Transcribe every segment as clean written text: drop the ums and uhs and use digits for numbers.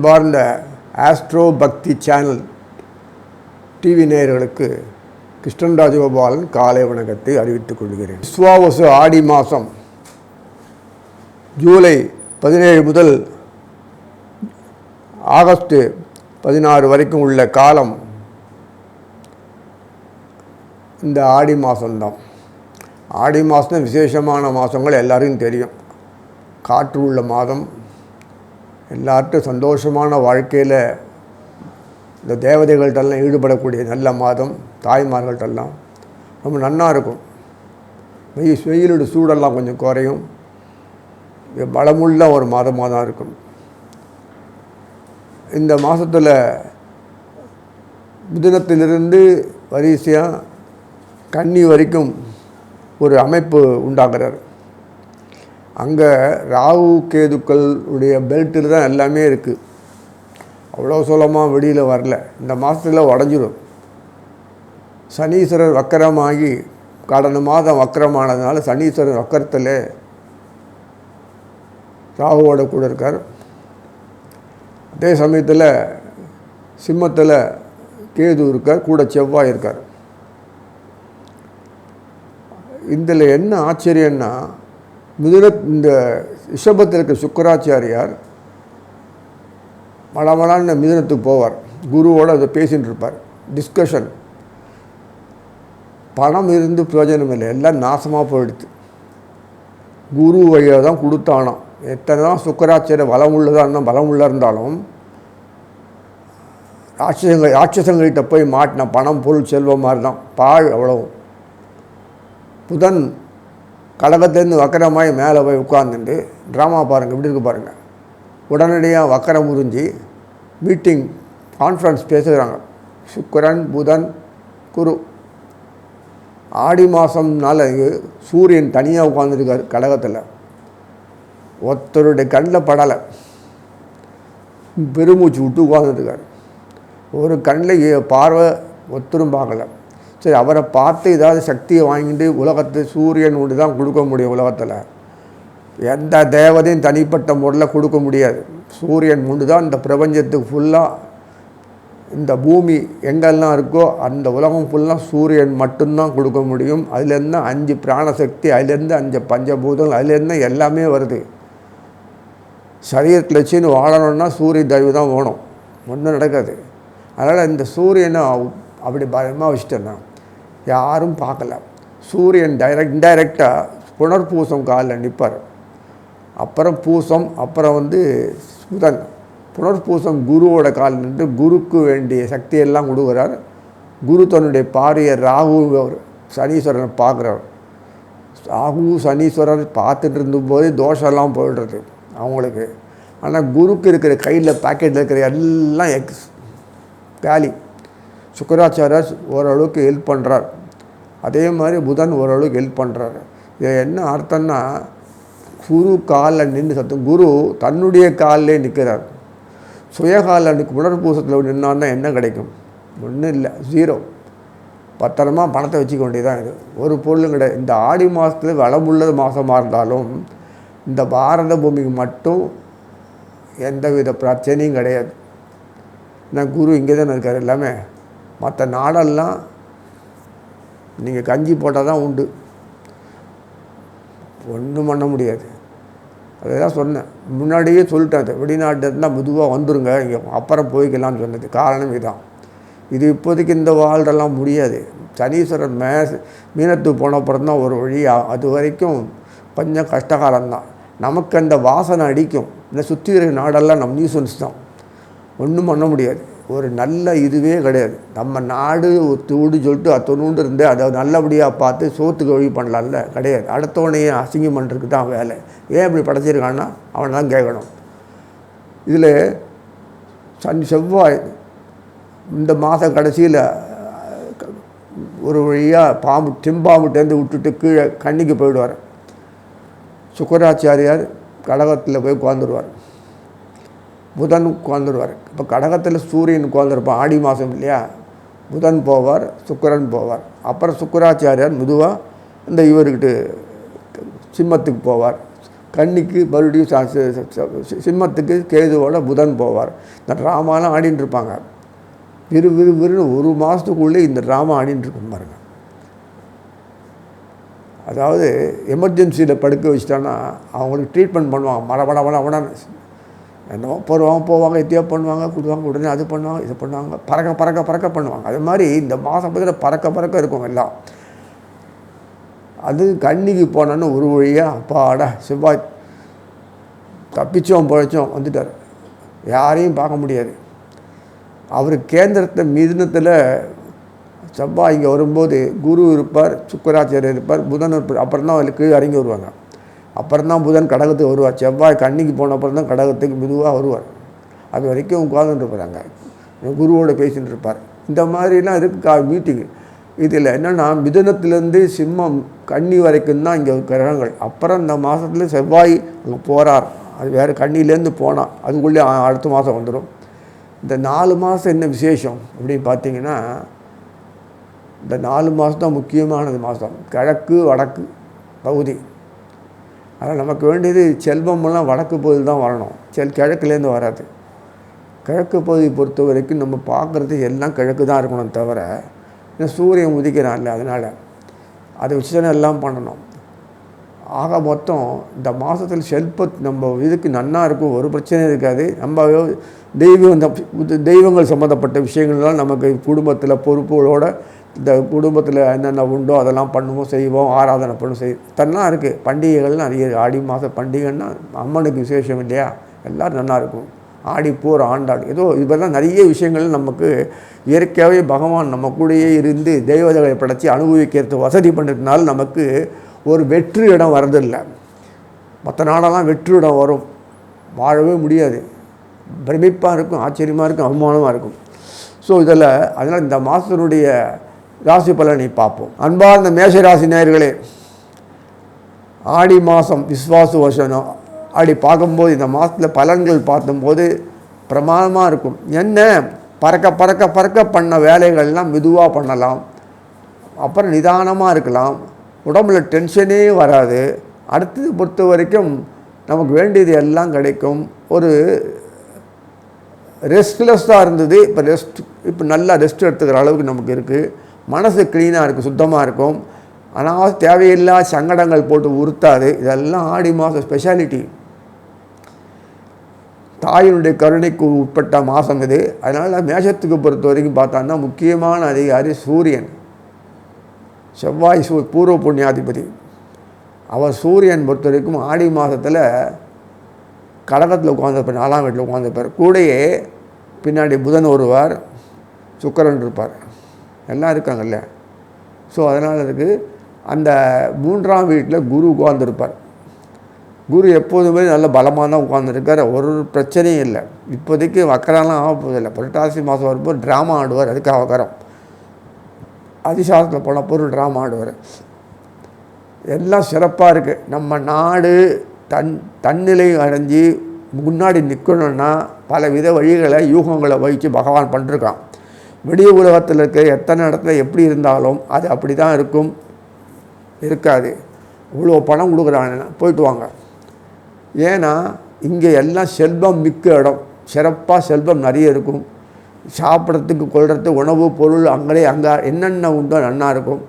அன்பார்ந்த ஆஸ்ட்ரோ பக்தி channel TV நேயர்களுக்கு கிருஷ்ணன் ராஜகோபாலன் காலை வணக்கத்தை அறிவித்துக் கொள்கிறேன். விஸ்வாவசு ஆடி மாதம் ஜூலை 17 முதல் ஆகஸ்ட் 16 வரைக்கும் உள்ள காலம் இந்த ஆடி மாதம்தான். ஆடி மாதம் விசேஷமான மாதங்கள் எல்லாருக்கும் தெரியும். காற்று உள்ள மாதம், எல்லார்ட்டும் சந்தோஷமான வாழ்க்கையில் இந்த தேவதைகள்கிட்டெல்லாம் ஈடுபடக்கூடிய நல்ல மாதம். தாய்மார்கள்ட்டெல்லாம் ரொம்ப நன்னா இருக்கும். வெயிலோட சூடெல்லாம் கொஞ்சம் குறையும். பலமுள்ள ஒரு மாதமாக தான் இருக்கும். இந்த மாதத்தில் மிதுனத்திலிருந்து வரிசையாக கன்னி வரைக்கும் ஒரு அமைப்பு உண்டாகிறார். அங்கே ராகு கேதுக்கள் உடைய பெல்ட்டில் தான் எல்லாமே இருக்குது. அவ்வளோ சுலமாக வெளியில் வரல. இந்த மாதத்தில் உடஞ்சிடும். சனீஸ்வரர் வக்கரமாகி கடந்த மாதம் வக்கரமானதுனால சனீஸ்வரர் வக்கரத்தில் ராகுவோட கூட இருக்கார். அதே சமயத்தில் சிம்மத்தில் கேது இருக்கார், கூட செவ்வாய் இருக்கார். இதில் என்ன ஆச்சரியன்னா, இந்த ரிஷபத்தில் இருக்க சுக்கராச்சாரியார் மலமலான்னு மிதுனத்துக்கு போவார். குருவோடு அதை பேசிகிட்டு இருப்பார். டிஸ்கஷன். பணம் இருந்து பிரயோஜனம் இல்லை, எல்லாம் நாசமாக போயிடுது. குரு வழியாக தான் கொடுத்தானோ. எத்தனை தான் சுக்கராச்சாரியர் பலம் உள்ள இருந்தாலும் ராட்சசங்கள்கிட்ட போய் மாட்டின பணம் பொருள் செல்வம் மாதிரி தான் பாழ். அவ்வளவும். புதன் கடகத்திலேருந்து வக்கரமாய் மேலே போய் உட்கார்ந்துட்டு ட்ராமா பாருங்கள், இப்படி இருக்கு பாருங்கள். உடனடியாக வக்கரம் உறிஞ்சி மீட்டிங் கான்ஃபரன்ஸ் பேசுகிறாங்க. சுக்கிரன் புதன் குரு. ஆடி மாதம்னால சூரியன் தனியாக உட்காந்துருக்கார் கடகத்தில். ஒருத்தருடைய கண்ணில் படலை, பெருமூச்சு விட்டு உட்காந்துருக்கார். ஒரு கண்ணில் பார்வை ஒருத்தரும் பார்க்கல. சரி, அவரை பார்த்து ஏதாவது சக்தியை வாங்கிட்டு உலகத்தை சூரியன் ஒன்று தான் கொடுக்க முடியும். உலகத்தில் எந்த தேவதையும் தனிப்பட்ட முறையில் கொடுக்க முடியாது. சூரியன் ஒன்று தான் இந்த பிரபஞ்சத்துக்கு ஃபுல்லாக, இந்த பூமி எங்கெல்லாம் இருக்கோ அந்த உலகம் ஃபுல்லாக சூரியன் மட்டும்தான் கொடுக்க முடியும். அதுலேருந்து 5 பிராணசக்தி, அதுலேருந்து 5 பஞ்சபூதங்கள், அதுலேருந்து எல்லாமே வருது. சரீரத்தில் வச்சுன்னு வாழணுன்னா சூரிய தயவு தான் வேணும், ஒன்றும் நடக்காது. அதனால் இந்த சூரியனை அப்படி பயமாக வச்சுட்டேன்னா யாரும் பார்க்கல. சூரியன் இன்டைரக்டாக புனர்பூசம் காலில் நிற்பார். அப்புறம் பூசம், அப்புறம் புதன். புனர்பூசம் குருவோட காலில் நின்று குருக்கு வேண்டிய சக்தியெல்லாம் கொடுக்குறார். குரு தன்னுடைய பார்வையை ராகு சனீஸ்வரனை பார்க்குறார். ராகு சனீஸ்வரர் பார்த்துட்டு இருந்தபோது தோஷம்லாம் போயிடுறது அவங்களுக்கு. ஆனால் குருக்கு இருக்கிற கையில் பாக்கெட்டில் இருக்கிற எல்லாம் காலி. சுக்கராச்சாரியர் ஓரளவுக்கு ஹெல்ப் பண்ணுறார். அதே மாதிரி புதன் ஓரளவுக்கு ஹெல்ப் பண்ணுறாரு. இது என்ன அர்த்தம்னா, குரு காலில் நின்று சத்தம். குரு தன்னுடைய காலிலே நிற்கிறார். சுயகாலில் புனர்பூசத்தில் நின்னான்னா என்ன கிடைக்கும்? ஒன்றும் இல்லை, 0. பத்திரமா பணத்தை வச்சுக்க வேண்டியதான். இது ஒரு பொருளும் கிடையாது. இந்த ஆடி மாதத்தில் வளமுள்ளது மாதமாக இருந்தாலும் இந்த பாரத பூமிக்கு மட்டும் எந்தவித பிரச்சனையும் கிடையாது. ஏன்னா குரு இங்கே தானே இருக்கார். எல்லாமே மற்ற நாடெல்லாம் நீங்கள் கஞ்சி போட்டால் தான் உண்டு, ஒன்றும் பண்ண முடியாது. அதெல்லாம் சொன்னேன், முன்னாடியே சொல்லிட்டேன். அது வெளிநாட்டு இருந்தால் மெதுவாக வந்துருங்க, இங்கே அப்புறம் போய்க்கலாம்னு சொன்னது காரணம் இதுதான். இது இப்போதைக்கு இந்த வாழ்றெல்லாம் முடியாது. சனீஸ்வரன் மீனத்துக்கு போன அப்புறம் தான் ஒரு வழி. அது வரைக்கும் கொஞ்சம் கஷ்டகாலம்தான். நமக்கு அந்த வாசனை அடிக்கும். இந்த சுற்றி இருக்கிற நாடெல்லாம் நம்ம நியூசன்ஸ் தான், ஒன்றும் பண்ண முடியாது. ஒரு நல்ல இதுவே கிடையாது. நம்ம நாடு தூடு சொல்லிட்டு அத்தொண்டு இருந்து அதை நல்லபடியாக பார்த்து சோத்துக்கு வழி பண்ணலாம்ல, கிடையாது. அடுத்தவனையே அசிங்கம் பண்ணுறதுக்கு தான் வேலை. ஏன் இப்படி படைச்சிருக்கான்னா அவனை தான் கேட்கணும். இதில் செவ்வாய் இந்த மாத கடைசியில் ஒரு வழியாக செம்பாம்புட்டேருந்து விட்டுட்டு கீழே கன்னிக்கு போயிடுவார். சுக்கராச்சாரியார் கடகத்தில் போய் உட்காந்துருவார். புதன் உட்காந்துருவார். இப்போ கடகத்தில் சூரியன் உட்காந்துருப்பான். ஆடி மாதம் இல்லையா, புதன் போவார், சுக்கிரன் போவார். அப்புறம் சுக்கராச்சாரியார் மெதுவாக இந்த இவர்கிட்ட சிம்மத்துக்கு போவார். கன்னிக்கு மறுபடியும் சிம்மத்துக்கு கேதுவோட புதன் போவார். இந்த ட்ராமாலாம் ஆடின்னு இருப்பாங்க. விறுவிறுன்னு ஒரு மாதத்துக்குள்ளே இந்த ட்ராமா ஆடின்னு இருக்கும் பாருங்க. அதாவது எமர்ஜென்சியில் படுக்க வச்சிட்டான்னா அவங்களுக்கு ட்ரீட்மெண்ட் பண்ணுவாங்க. மடமடன்னு என்னவோ போவாங்க எத்தியா பண்ணுவாங்க, கொடுவாங்க, உடனே அது பண்ணுவாங்க, இது பண்ணுவாங்க, பறக்க பண்ணுவாங்க. அது மாதிரி இந்த மாதம் பறக்க இருக்கும் எல்லாம். அது கன்னிக்கு போனோன்னு ஒரு வழியாக அப்பாடா செவ்வாய் தப்பிச்சோம் பிழைச்சோம் வந்துட்டார். யாரையும் பார்க்க முடியாது. அவர் கேந்திரத்தை மிதுனத்தில் செவ்வாய் இங்கே வரும்போது குரு இருப்பார், சுக்கராச்சாரியர் இருப்பார், புதன் இருப்பார். அப்புறம் தான் அவருக்கு கீழே இறங்கி வருவாங்க. அப்புறம் தான் புதன் கடகத்துக்கு வருவார். செவ்வாய் கன்னிக்கு போன அப்புறம் தான் கடகத்துக்கு மெதுவாக வருவார். அது வரைக்கும் உட்கார்ந்துட்டு இருப்பாங்க, குருவோடு பேசிகிட்டு இருப்பார். இந்த மாதிரிலாம் இருக்கு மீட்டிங்கு. இதில் என்னென்னா மிதுனத்துலேருந்து சிம்மம் கன்னி வரைக்கும் தான் இங்கே கிரகங்கள். அப்புறம் இந்த மாதத்தில் செவ்வாய் அங்கே போகிறார். அது வேறு கன்னிலேருந்து போனால் அதுக்குள்ளே அடுத்த மாதம் வந்துடும். இந்த 4 மாதம் என்ன விசேஷம் அப்படின்னு பார்த்தீங்கன்னா, இந்த 4 மாதம் தான் முக்கியமானது மாதம். கிழக்கு வடக்கு பகுதி. அதனால் நமக்கு வேண்டியது செல்வமெல்லாம் வடக்கு பகுதியில் தான் வரணும், கிழக்குலேருந்து வராது. கிழக்கு பகுதி பொறுத்த வரைக்கும் நம்ம பார்க்குறது எல்லாம் கிழக்கு தான் இருக்கணும் தவிர, இந்த சூரியன் உதிக்கிறான்ல அதனால் அதை வச்சு தானே எல்லாம் பண்ணணும். ஆக மொத்தம் இந்த மாதத்தில் நம்ம இதுக்கு நன்னா இருக்கும், ஒரு பிரச்சனையும் இருக்காது. நம்ம தெய்வங்கள் சம்மந்தப்பட்ட விஷயங்கள்லாம் நமக்கு குடும்பத்தில் பொறுப்புகளோட இந்த குடும்பத்தில் என்னென்ன உண்டோ அதெல்லாம் பண்ணுவோம், செய்வோம், ஆராதனை தன்னா இருக்குது. பண்டிகைகள்லாம் நிறைய. ஆடி மாதம் பண்டிகைன்னா அம்மனுக்கு விசேஷம் இல்லையா, எல்லோரும் நல்லாயிருக்கும். ஆடிப்போர் ஆண்டாள் ஏதோ இதெல்லாம் நிறைய விஷயங்கள் நமக்கு இயற்கையாகவே பகவான் நம்ம கூடயே இருந்து தெய்வதைகளை படைச்சி அனுபவிக்கிறது வசதி பண்ணுறதுனால நமக்கு ஒரு வெற்று இடம் வரதில்லை. மற்ற நாடெல்லாம் வெற்று இடம் வரும், வாழவே முடியாது. பிரமிப்பாக இருக்கும், ஆச்சரியமாக இருக்கும், அவமானமாக இருக்கும். ஸோ அதனால் இந்த மாதத்தினுடைய ராசி பலனை பார்ப்போம். அன்பார்ந்த மேஷராசி நேயர்களே, ஆடி மாதம் விஸ்வாச வருஷம் அப்படி பார்க்கும்போது இந்த மாதத்தில் பலன்கள் பார்க்கும்போது பிரமாதமாக இருக்கும். என்ன பறக்க பண்ண வேலைகள்லாம் மெதுவாக பண்ணலாம், அப்புறம் நிதானமாக இருக்கலாம், உடம்புல டென்ஷனே வராது. அடுத்தது பொறுத்த வரைக்கும் நமக்கு வேண்டியது எல்லாம் கிடைக்கும். ஒரு ரெஸ்ட்லெஸ்ஸாக இருந்தது, இப்போ நல்லா ரெஸ்ட் எடுத்துக்கிற அளவுக்கு நமக்கு இருக்குது. மனசு க்ளீனாக இருக்குது, சுத்தமாக இருக்கும். ஆனால் தேவையில்லாத சங்கடங்கள் போட்டு உறுத்தாது. இதெல்லாம் ஆடி மாதம் ஸ்பெஷாலிட்டி. தாயினுடைய கருணைக்கு உட்பட்ட மாதம் இது. அதனால் மேஷத்துக்கு பொறுத்த வரைக்கும் பார்த்தோன்னா முக்கியமான அதிகாரி சூரியன். செவ்வாய் பூர்வ புண்ணியாதிபதி. அவர் சூரியன் பொறுத்த வரைக்கும் ஆடி மாதத்தில் கடகத்தில் உட்காந்துருப்பார், 4ஆம் வீட்டில் உட்காந்துருப்பார். கூடையே பின்னாடி புதன் வருவார், சுக்கிரன் இருப்பார், எல்லாம் இருக்காங்கல்ல. ஸோ அதனால் இருக்குது. அந்த 3ஆம் வீட்டில் குரு உட்காந்துருப்பார். குரு எப்போதுமே நல்ல பலமாக தான் உட்காந்துருக்கார், ஒரு பிரச்சனையும் இல்லை. இப்போதைக்கு வக்கரெல்லாம் ஆக போதில்லை. புரட்டாசி மாதம் வரும்போது ட்ராமா ஆடுவார், அதுக்காக வக்கரம். அதிசாரத்தில் போன பொருள் ட்ராமா ஆடுவார். எல்லாம் சிறப்பாக இருக்குது. நம்ம நாடு தன்னிலை அடைஞ்சி முன்னாடி நிற்கணுன்னா பல வித வழிகளை யூகங்களை வகித்து பகவான் பண்ணிருக்கான். வெளிய உலகத்தில் இருக்க எத்தனை இடத்துல எப்படி இருந்தாலும் அது அப்படி தான் இருக்கும், இருக்காது. இவ்வளோ பணம் கொடுக்குறாங்க, போயிட்டு வாங்க. ஏன்னா இங்கே எல்லாம் செல்வம் மிக்க இடம், சிறப்பாக செல்வம் நிறைய இருக்கும். சாப்பிட்றதுக்கு கொள்றதுக்கு உணவு பொருள் அங்கே என்னென்ன உண்டோ நன்னா இருக்கும்,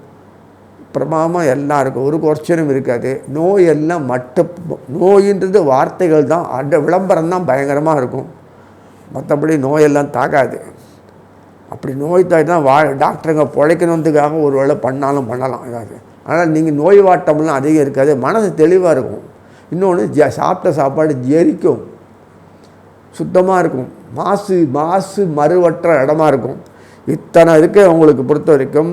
பிரமாதமாக எல்லாம் இருக்கும், ஒரு குறைச்சலும் இருக்காது. நோயெல்லாம் நோயின்றது வார்த்தைகள் தான், அந்த விளம்பரம் தான் பயங்கரமாக இருக்கும். மற்றபடி நோயெல்லாம் தாக்காது. அப்படி நோய் தாக்கினா டாக்டருங்க பிழைக்கணுன்றதுக்காக ஒரு வேளை பண்ணலாம் ஏதாவது. ஆனால் நீங்கள் நோய் வாட்டம்லாம் அதிகம் இருக்காது, மனசு தெளிவாக இருக்கும். இன்னொன்று சாப்பிட்ட சாப்பாடு ஜெரிக்கும், சுத்தமாக இருக்கும், மாசு மறுவற்ற இடமா இருக்கும். இத்தனை இருக்க அவங்களுக்கு பொறுத்த வரைக்கும்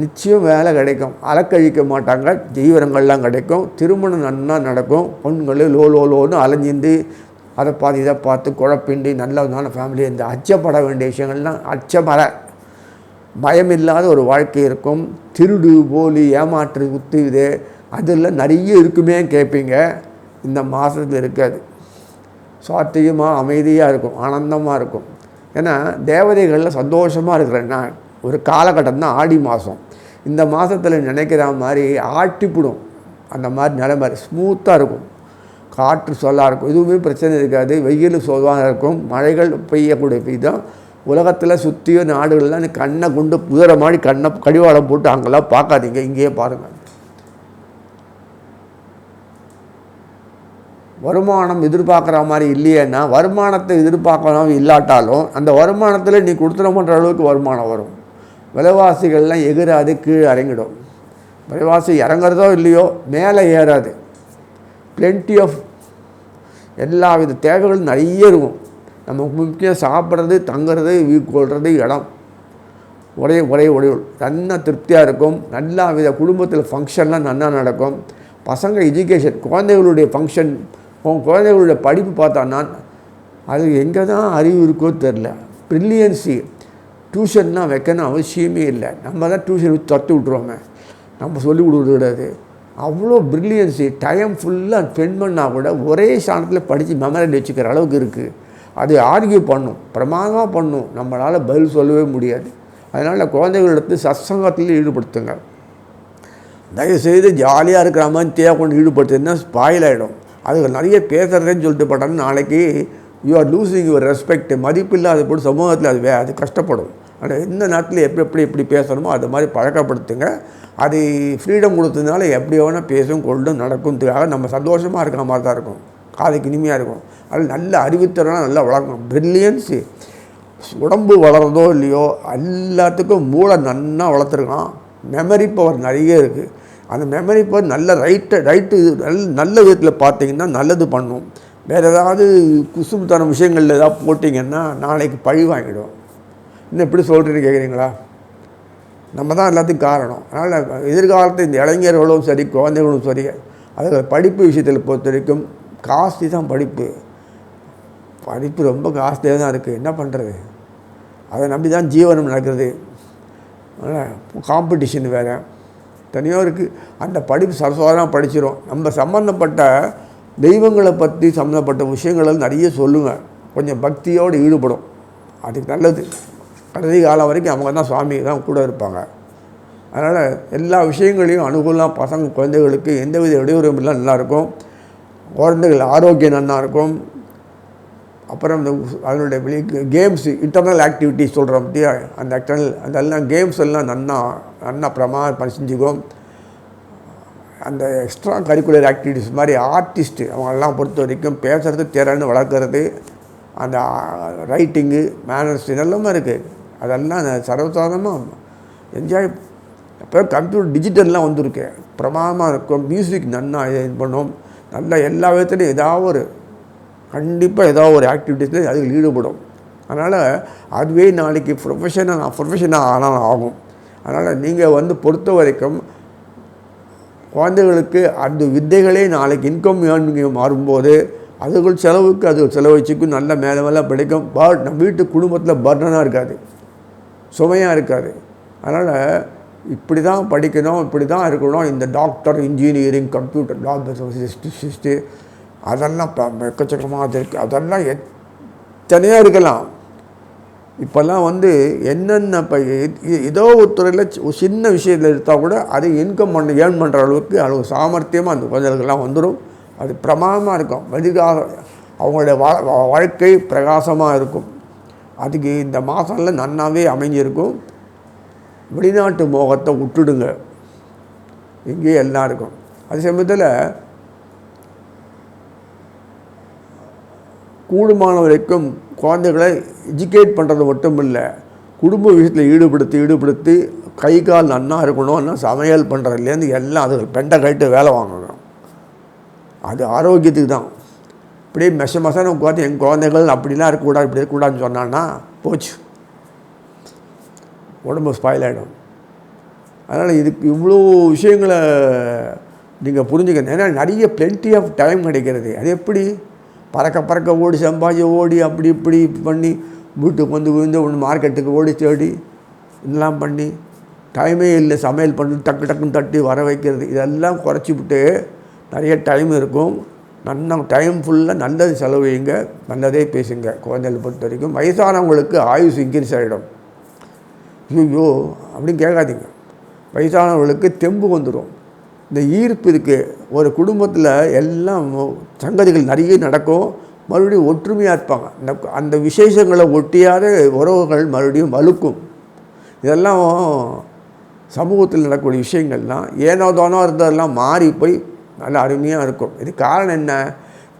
நிச்சயம் வேலை கிடைக்கும், அலக்கழிக்க மாட்டாங்க, ஜீவனங்கள்லாம் கிடைக்கும், திருமணம் நன்னா நடக்கும். பொண்ணுங்கள் லோன்னு அலைஞ்சிந்து அதை பார்த்து இதை பார்த்து குழப்பின்றி நல்லதான ஃபேமிலி. இந்த அச்சப்பட வேண்டிய விஷயங்கள்லாம் அச்சமர பயமில்லாத ஒரு வாழ்க்கை இருக்கும். திருடு போலி ஏமாற்று இது அதெல்லாம் நிறைய இருக்குமே கேட்பீங்க. இந்த மாதத்தில் இருக்காது. சாத்தியமாக அமைதியாக இருக்கும், ஆனந்தமாக இருக்கும். ஏன்னா தேவதைகளில் சந்தோஷமாக இருக்கிறேன்னா ஒரு காலகட்டம் தான் ஆடி மாதம். இந்த மாதத்தில் நினைக்கிற மாதிரி ஆட்டிப்பிடும், அந்த மாதிரி நிலைமை ஸ்மூத்தாக இருக்கும். காற்று சொல்லாக இருக்கும், எதுவுமே பிரச்சனை இருக்காது. வெயில் சோதாக இருக்கும், மழைகள் பெய்யக்கூடிய பெய்தான். உலகத்தில் சுற்றியோ நாடுகள்லாம் கண்ணை கொண்டு குதிரை மாதிரி கண்ணை கடிவாளம் போட்டு அங்கெல்லாம் பார்க்காதீங்க, இங்கேயே பாருங்கள். வருமானம் எதிர்பார்க்குற மாதிரி இல்லையேன்னா, வருமானத்தை எதிர்பார்க்கலாம் இல்லாட்டாலும் அந்த வருமானத்தில் நீ கொடுத்துட பண்ணுற அளவுக்கு வருமானம் வரும். விலைவாசிகள்லாம் எகிராது, கீழே இறங்கிடும். விலைவாசி இறங்குறதோ இல்லையோ மேலே ஏறாது. பிளென்டி ஆஃப் எல்லா வித தேவைகளும் நிறைய இருக்கும். நமக்கு முக்கியம் சாப்பிட்றது, தங்குறது, கொள்வது, இடம், ஒரே நல்லா திருப்தியாக இருக்கும். நல்லா வித குடும்பத்தில் ஃபங்க்ஷன்லாம் நல்லா நடக்கும். பசங்க எஜுகேஷன், குழந்தைகளுடைய ஃபங்க்ஷன், குழந்தைகளுடைய படிப்பு பார்த்தான்னா அது எங்கே தான் அறிவு இருக்கோ தெரில. ப்ரில்லியன்சி டியூஷன்னா வைக்கணும் அவசியமே இல்லை. நம்ம தான் டியூஷன் தட்டு விட்ருவோமே, நம்ம சொல்லிக் கொடுக்குறது கிடையாது. அவ்வளோ ப்ரில்லியன்சி, டைம் ஃபுல்லாக ஸ்பெண்ட் பண்ணால் கூட ஒரே ஸ்தானத்தில் படித்து மெமரி வச்சுக்கிற அளவுக்கு இருக்குது. அது ஆர்கியூ பண்ணும், பிரமாதமாக பண்ணும், நம்மளால் பதில் சொல்லவே முடியாது. அதனால் குழந்தைகளிடத்து சத்சங்கத்தில் ஈடுபடுத்துங்க. தயவுசெய்து ஜாலியாக இருக்கிற மாதிரி தேவை கொண்டு ஈடுபடுத்துன்னா ஸ்பாயில் ஆகிடும். அதுக்கு நிறைய பேசுகிறதுன்னு சொல்லிட்டு போட்டாலும் நாளைக்கு you are losing your respect. மதிப்பு இல்லாத போட்டு சமூகத்தில் அது கஷ்டப்படும். ஆனால் எந்த நேரத்தில் எப்படி பேசணுமோ அது மாதிரி பழக்கப்படுத்துங்க. அது ஃப்ரீடம் கொடுத்ததுனால எப்படி வேணால் பேசும், கொள்ளும், நடக்கும்துக்காக நம்ம சந்தோஷமாக இருக்கிற மாதிரி தான் இருக்கும், காதுக்கு இனிமையாக இருக்கும். அது நல்ல அறிவுத்திறனாக நல்லா வளர்க்கணும். ப்ரில்லியன்ஸு உடம்பு வளர்றதோ இல்லையோ எல்லாத்துக்கும் மூளை நன்னா வளர்த்துருக்கான். மெமரி பவர் நிறைய இருக்குது. அந்த மெமரி பவர் நல்ல ரைட்டு நல்ல விதத்தில் பார்த்தீங்கன்னா நல்லது பண்ணும். வேறு ஏதாவது குசும்புத்தன விஷயங்களில் ஏதாவது போட்டிங்கன்னா நாளைக்கு பழி வாங்கிடும். இன்னும் எப்படி சொல்கிறீன்னு கேட்குறீங்களா? நம்ம தான் எல்லாத்துக்கும் காரணம். அதனால் எதிர்காலத்தில் இந்த இளைஞர்களும் சரி, குழந்தைகளும் சரி, அது படிப்பு விஷயத்தில் பொறுத்த வரைக்கும் காஸ்ட்லி தான் படிப்பு ரொம்ப காஸ்ட்லியாக தான் இருக்குது. என்ன பண்ணுறது? அதை நம்பி தான் ஜீவனம் நடக்கிறது. அதனால் காம்படிஷன் வேறு தனியாக இருக்குது. அந்த படிப்பு சரஸ்வதமாக படிச்சிடும். நம்ம சம்மந்தப்பட்ட தெய்வங்களை பற்றி சம்மந்தப்பட்ட விஷயங்கள் நிறைய சொல்லுங்கள். கொஞ்சம் பக்தியோடு ஈடுபடும், அதுக்கு நல்லது. கடைசி காலம் வரைக்கும் அவங்க தான் சுவாமி தான் கூட இருப்பாங்க. அதனால் எல்லா விஷயங்களையும் அனுகூலமாக பசங்க குழந்தைகளுக்கு எந்தவித இடையூறும் இல்லை, நல்லாயிருக்கும். குழந்தைகள் ஆரோக்கியம் நல்லாயிருக்கும். அப்புறம் இந்த அதனுடைய கேம்ஸு, இன்டர்னல் ஆக்டிவிட்டிஸ் சொல்கிறோம் பற்றியா, அந்த எக்ஸ்டர்னல் அதெல்லாம் கேம்ஸ் எல்லாம் நன்னா செஞ்சுக்கும். அந்த எக்ஸ்ட்ரா கரிக்குலர் ஆக்டிவிட்டிஸ் மாதிரி ஆர்டிஸ்ட்டு அவங்களெல்லாம் பொறுத்த வரைக்கும் பேசுகிறது, திறன்னு வளர்க்குறது, அந்த ரைட்டிங்கு, மேனர்ஸ் இதெல்லாமே இருக்குது. அதெல்லாம் சர்வசாதாரணமாக என்ஜாய். இப்போ கம்ப்யூட்டர் டிஜிட்டல்லாம் வந்திருக்கு, பிரமாதமாக இருக்கும். மியூசிக் நன்னா இது பண்ணும். நல்லா எல்லா விதத்துலையும் கண்டிப்பாக ஏதாவது ஒரு ஆக்டிவிட்டீஸில் அதில் ஈடுபடும். அதனால் அதுவே நாளைக்கு ப்ரொஃபஷனாக ஆனாலும் ஆகும். அதனால் நீங்கள் பொறுத்த வரைக்கும் குழந்தைகளுக்கு அந்த வித்தைகளே நாளைக்கு இன்கம் ஏர்னிங் மாறும்போது அதுக்குள் செலவுக்கு அது செலவழிச்சிக்கும், நல்ல மேலே பிடிக்கும். நம்ம வீட்டு குடும்பத்தில் பர்டனாக இருக்காது, சுமையாக இருக்காது. அதனால் இப்படி தான் படிக்கணும், இப்படி தான் இருக்கணும். இந்த டாக்டர், இன்ஜினியரிங், கம்ப்யூட்டர், லாபிஸ்ட்டு அதெல்லாம் எக்கச்சக்கமாக இருக்குது. அதெல்லாம் எத்தனையாக இருக்கலாம். இப்போல்லாம் என்னென்ன இப்போ ஏதோ ஒரு துறையில் சின்ன விஷயத்தில் எடுத்தால் கூட அது இன்கம் ஏர்ன் பண்ணுற அளவு சாமர்த்தியமாக அந்த குழந்தைகளுக்கெல்லாம் வந்துடும். அது பிரமாதமாக இருக்கும். அவங்களுடைய வாழ்க்கை பிரகாசமாக இருக்கும். அதுக்கு இந்த மாதம்லாம் நன்னாவே அமைஞ்சிருக்கும். வெளிநாட்டு மோகத்தை விட்டுடுங்க, இங்கேயே எல்லாம் இருக்கும். அதே சமயத்தில் கூடுமான வரைக்கும் குழந்தைகளை எஜுகேட் பண்ணுறது மட்டும் இல்லை, குடும்ப விஷயத்தில் ஈடுபடுத்தி கை கால் நன்னா இருக்கணும், சமையல் பண்ணுறதுலேருந்து எல்லாம் அது பெண்டை கழிட்டு வேலை வாங்கணும். அது ஆரோக்கியத்துக்கு தான். இப்படியே மெசன உட்காந்து எங்கள் குழந்தைகள் அப்படிலாம் இருக்கக்கூடாது, இப்படி இருக்கக்கூடாதுன்னு சொன்னான்னா போச்சு, உடம்பு ஸ்பாயில் ஆகிடும். அதனால் இதுக்கு இவ்வளோ விஷயங்களை நீங்கள் புரிஞ்சுக்கணும். ஏன்னா நிறைய பிளென்டி ஆஃப் டைம் கிடைக்கிறது. அது எப்படி பறக்க ஓடி சம்பாதிச்சு ஓடி அப்படி இப்படி பண்ணி வீட்டுக்கு விழுந்து ஒன்று மார்க்கெட்டுக்கு ஓடி தேடி இதெல்லாம் பண்ணி டைமே இல்லை. சமையல் பண்ணி டக்குன்னு தட்டி வர வைக்கிறது இதெல்லாம் குறைச்சி விட்டு நிறைய டைம் இருக்கும். டைம் ஃபுல்லாக நல்லது செலவுங்க, நல்லதே பேசுங்க. குழந்தைகளை பொறுத்த வரைக்கும் வயசானவங்களுக்கு ஆயுசு இன்க்ரீஸ் ஆகிடும். ஐயோ அப்படின்னு கேட்காதீங்க. வயசானவர்களுக்கு தெம்பு வந்துடும். இந்த ஈர்ப்பு இருக்குது. ஒரு குடும்பத்தில் எல்லாம் சங்கதிகள் நிறைய நடக்கும், மறுபடியும் ஒற்றுமையாக இருப்பாங்க. அந்த விசேஷங்களை ஒட்டியாத உறவுகள் மறுபடியும் வலுக்கும். இதெல்லாம் சமூகத்தில் நடக்கக்கூடிய விஷயங்கள்லாம் ஏனோ தானோ இருந்ததெல்லாம் மாறி போய் நல்லா அருமையாக இருக்கும். இது காரணம் என்ன?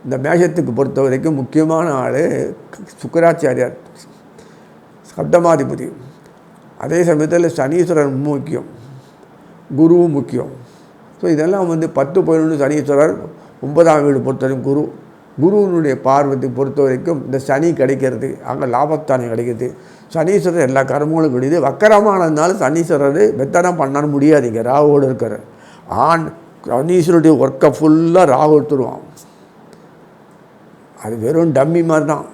இந்த மேஷத்துக்கு பொறுத்த வரைக்கும் முக்கியமான ஆள் சுக்கராச்சாரியார், சப்தமாதிபதி. அதே சமயத்தில் சனீஸ்வரர் முக்கியம், குருவும் முக்கியம். ஸோ இதெல்லாம் 10-11 சனீஸ்வரர், 9ஆம் வீடு பொறுத்தவரைக்கும் குருவினுடைய பார்வத்தை பொறுத்த வரைக்கும் இந்த சனி கிடைக்கிறது, அங்கே லாபஸ்தானம் கிடைக்கிது. சனீஸ்வரர் எல்லா கர்மங்களும் கிடையாது. வக்கரமானதுனால சனீஸ்வரர் வெத்தனம் பண்ண முடியாதுங்க. ராகுவோடு இருக்கிற சனீஸ்வருடைய ஒர்க்கை ஃபுல்லாக ராகு எடுத்துருவான். அது வெறும் டம்மி மாதிரி தான்.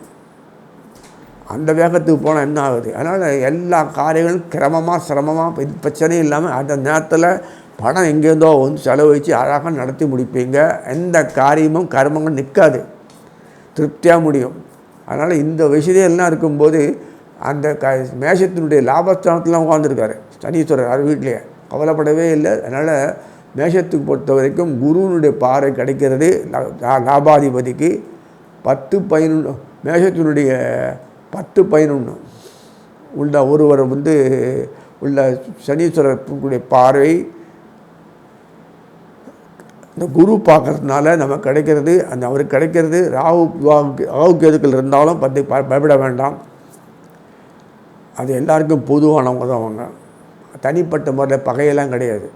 அந்த வேகத்துக்கு போனால் என்ன ஆகுது? அதனால் எல்லா காரியங்களும் கிரமமாக சிரமமாக பிரச்சனையும் இல்லாமல் அந்த நேரத்தில் பணம் எங்கேருந்தோ செலவழித்து அழகாக நடத்தி முடிப்பீங்க. எந்த காரியமும் கர்மங்கள் நிற்காது, திருப்தியாக முடியும். அதனால் இந்த விஷயம் எல்லாம் இருக்கும்போது அந்த மேஷத்தினுடைய லாபஸ்தானத்தில் உட்காந்துருக்காரு சனீஸ்வரர், அது வீட்லேயே கவலைப்படவே இல்லை. அதனால் மேஷத்துக்கு பொறுத்த வரைக்கும் குருவினுடைய பார்வை கிடைக்கிறது லாபாதிபதிக்கு. 10-11 மேஷத்தினுடைய 10-11 உள்ள ஒருவர் உள்ள சனீஸ்வரருடைய பார்வை இந்த குரு பார்க்கறதுனால நமக்கு கிடைக்கிறது. அவருக்கு கிடைக்கிறது ராகு கேதுக்கள் இருந்தாலும் பயப்பட வேண்டாம். அது எல்லாருக்கும் பொதுவானவங்க தான். அவங்க தனிப்பட்ட முறையில் பகையெல்லாம் கிடையாது.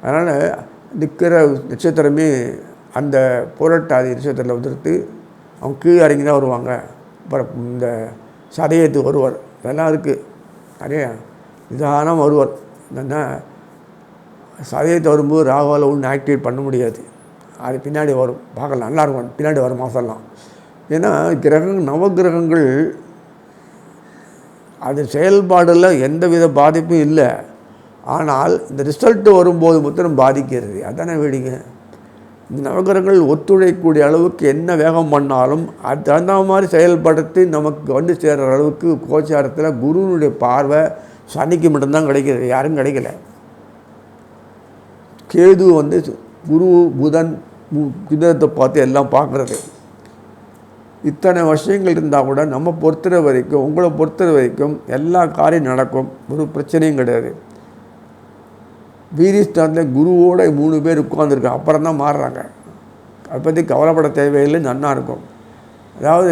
அதனால் நிற்கிற நட்சத்திரமே அந்த புரட்டாதி நட்சத்திரத்தில் வந்துடுத்து அவங்க கீழே இறங்கி தான் வருவாங்க. அப்புறம் இந்த சதயத்துக்கு வருவார். இதெல்லாம் இருக்குது நிறைய நிதானம் வருவார். என்னென்னா சதயத்தை வரும்போது ராகுவால் ஒன்றும் ஆக்டிவேட் பண்ண முடியாது. அது பின்னாடி வரும், பார்க்கலாம், நல்லாயிருக்கும். பின்னாடி வரும் மாதம்லாம். ஏன்னா நவகிரகங்கள் அது செயல்பாடில் எந்தவித பாதிப்பும் இல்லை. ஆனால் இந்த ரிசல்ட்டு வரும்போது மட்டும் பாதிக்கிறது. அதானே வேடிக்கை. இந்த நவகிரகங்கள் ஒத்துழைக்கக்கூடிய அளவுக்கு என்ன வேகம் பண்ணாலும் அது தகுந்த மாதிரி செயல்படுத்தி நமக்கு சேர்கிற அளவுக்கு கோச்சாரத்தில் குருவினுடைய பார்வை சனிக்கு மட்டும்தான் கிடைக்கிறது, யாரும் கிடைக்கல. கேது குரு புதன் கிரகத்தை பார்த்து எல்லாம் பார்க்குறது. இத்தனை விஷயங்கள் இருந்தால் கூட நம்ம பொறுத்துற வரைக்கும், உங்களை பொறுத்துற வரைக்கும் எல்லா காரியம் நடக்கும், ஒரு பிரச்சனையும் கிடையாது. வீரிஸ்தானத்தில் குருவோட 3 பேர் உட்காந்துருக்காங்க, அப்புறம் தான் மாறுறாங்க. அதை பற்றி கவலைப்பட தேவையில்லை, நன்னா இருக்கும். அதாவது